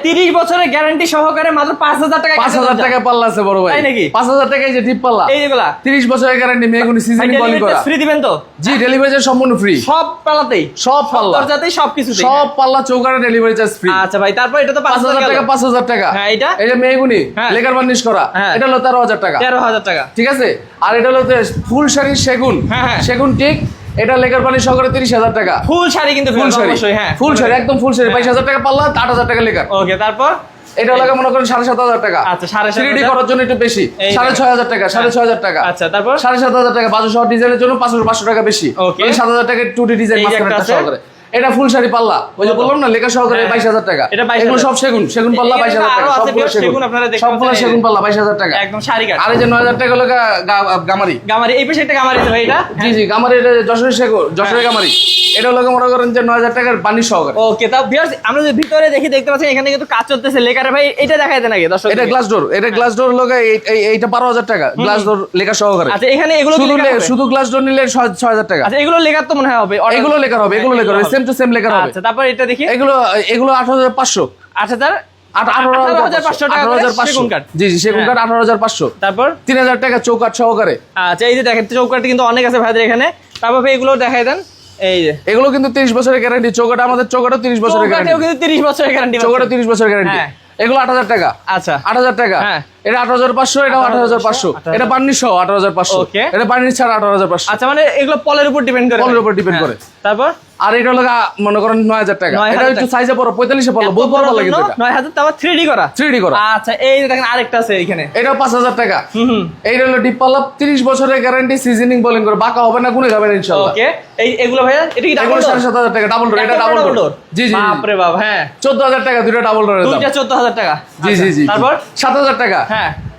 30 বছরের গ্যারান্টি সহকারে মাত্র 5000 টাকা। 5000 টাকা পাল্লা আছে বড় ভাই। তাই নাকি? 5000 টাকায় যে টিপ পাল্লা এইগুলা 30 বছরের গ্যারান্টি, মেগুনি সিজনিং পলি করা। ফ্রি দিবেন তো? জি, ডেলিভারি চার্জ সম্পূর্ণ ফ্রি। সব পাল্লাতেই, সব পাল্লা দরজাতেই, সবকিছুতেই। সব পাল্লা চৌকারে ডেলিভারি চার্জ ফ্রি। আচ্ছা ভাই, তারপর এটা তো 5000 টাকা। 5000 টাকা। হ্যাঁ, এটা এই যে মেগুনি লেকার বার্নিশ করা, এটা হলো 13000 টাকা। 13000 টাকা, ঠিক আছে। আর এটা হলো ফুল শাড়ি সেগুন, সেগুন ঠিক, এটা লেকার বার্নিশ সহকারে 30000 টাকা। ফুল শাড়ি কিন্তু ফুল শাড়ি, হ্যাঁ ফুল শাড়ি একদম ফুল শাড়ি। 22000 টাকা পাল্লা, 8000 টাকা লেকার। ওকে, তারপর এটা লাগে মনে করেন 7500 টাকা। আচ্ছা, 7500 3D করার জন্য একটু বেশি, 6500 টাকা। 6500 টাকা। আচ্ছা, তারপর 7500 টাকা। বাজু সহ ডিজাইনের জন্য 500 টাকা বেশি। 7000 টাকা 2D ডিজাইন মাস্টার সহকারে। এটা ফুল শাড়ি পাল্লা, ওই যে বললাম না লেখা সহকারে 22000 টাকা। এগুলো সব সেগুন, সেগুন পাল্লা 22000 টাকা। সবগুলো সেগুন, সবগুলো সেগুন পাল্লা 22000 টাকা একদম শাড়ি কাট। আর এই যে 9000 টাকা হলো গামারি। গামারি এই পাশে একটা গামারি আছে ভাই, এটা জি জি গামারি, এটা যশোরের সেগুন, যশোরের গামারি। এটা হলো মনে করেন যে 9000 টাকার বানি সহকারে। ওকে, তাও ভিউয়ার্স আমরা যে ভিতরে দেখতে পাচ্ছেন এখানে কিন্তু কাজ চলতেছে লেকারে ভাই। এটা দেখাই দেন আগে দর্শক। এটা গ্লাস ডোর, এটা গ্লাস ডোর হলো এইটা 12000 টাকা গ্লাস ডোর লেখা সহকারে। আচ্ছা, এখানে এগুলো শুধু গ্লাস ডোর নিলে 6000 টাকা। আচ্ছা, এগুলো লেকার তো মনে হয় হবে। এগুলো লেকার হবে, এগুলো লেকার হবে, সেম টু সেম লেকার হবে। আচ্ছা, তারপর এটা দেখি। এগুলো 18500। 18500 টাকা সেগুন কাঠ। জি জি, সেগুন কাঠ 18500। তারপর 3000 টাকা চৌকাঠ সহকারে। আচ্ছা, এই যে দেখেন চৌকাঠ কিন্তু অনেক আছে ভাইদের এখানে। তারপর ভাই এগুলো দেখাই দেন। এই যে এগুলো কিন্তু 30 বছরের গ্যারান্টি। চৌকাঠ আমাদের চৌকাঠও 30 বছরের গ্যারান্টি। চৌকাঠেও কিন্তু 30 বছরের গ্যারান্টি। চৌকাঠও 30 বছরের গ্যারান্টি। এগুলো 8000 টাকা। আচ্ছা, 8000 টাকা। এটা 18500, এটা 18500। এটা বার্নিশ সহ 18500। এটা বার্নিশ ছাড়া 18500। আচ্ছা, মানে এগুলো পলের উপর ডিপেন্ড করে। পলের উপর ডিপেন্ড করে। তারপর আর এটা হলো মনে করেন 9000 টাকা। এটা একটু সাইজে বড়, 45 পাল্লা, বহুত বড় পাল্লা কিন্তু এটা। 9000 তারপর 3D করা। 3D করা। আচ্ছা, এই যে দেখেন আরেকটা আছে এখানে। এটা 5000 টাকা। এইটা হলো ডিপ পাল্লা, 30 বছরের গ্যারান্টি, সিজনিং বোলিং করে, বাঁকা হবে না, গুনে যাবে না ইনশাআল্লাহ। ওকে, এগুলো ভাইয়া এটা কি ডাবল ডোর? 7500 টাকা ডাবল ডোর। এটা ডাবল ডোর। জি জি, বাপ রে বাপ। হ্যাঁ, 14000 টাকা দুটো ডাবল ডোরের দাম। দুইটা 14000 টাকা। জি জি জি। তারপর 7000 টাকা।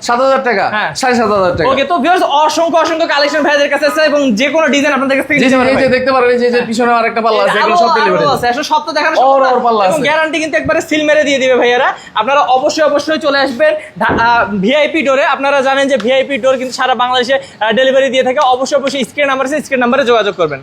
7000 টাকা। 7500 টাকা। ওকে, তো ভিউয়ার্স অসংখ্য কালেকশন ভাইদের কাছে আছে এবং যে কোনো ডিজাইন আপনাদের কাছ থেকে নিতে পারবেন। এই যে দেখতে পারেন, এই যে পিছনে আরেকটা পাল্লা আছে, এগুলো সব ডেলিভারি আছে। আসলে সব তো দেখানো পাল্লা আছে এবং গ্যারান্টি কিন্তু একবারে সিল মেরে দিয়ে দিবে ভাইয়ারা। আপনারা অবশ্যই চলে আসবেন ভিআইপি ডোরে। আপনারা জানেন যে ভিআইপি ডোর কিন্তু সারা বাংলাদেশে ডেলিভারি দিয়ে থাকে। অবশ্যই স্ক্রিন নাম্বার আছে, স্ক্রিন নাম্বারে যোগাযোগ করবেন।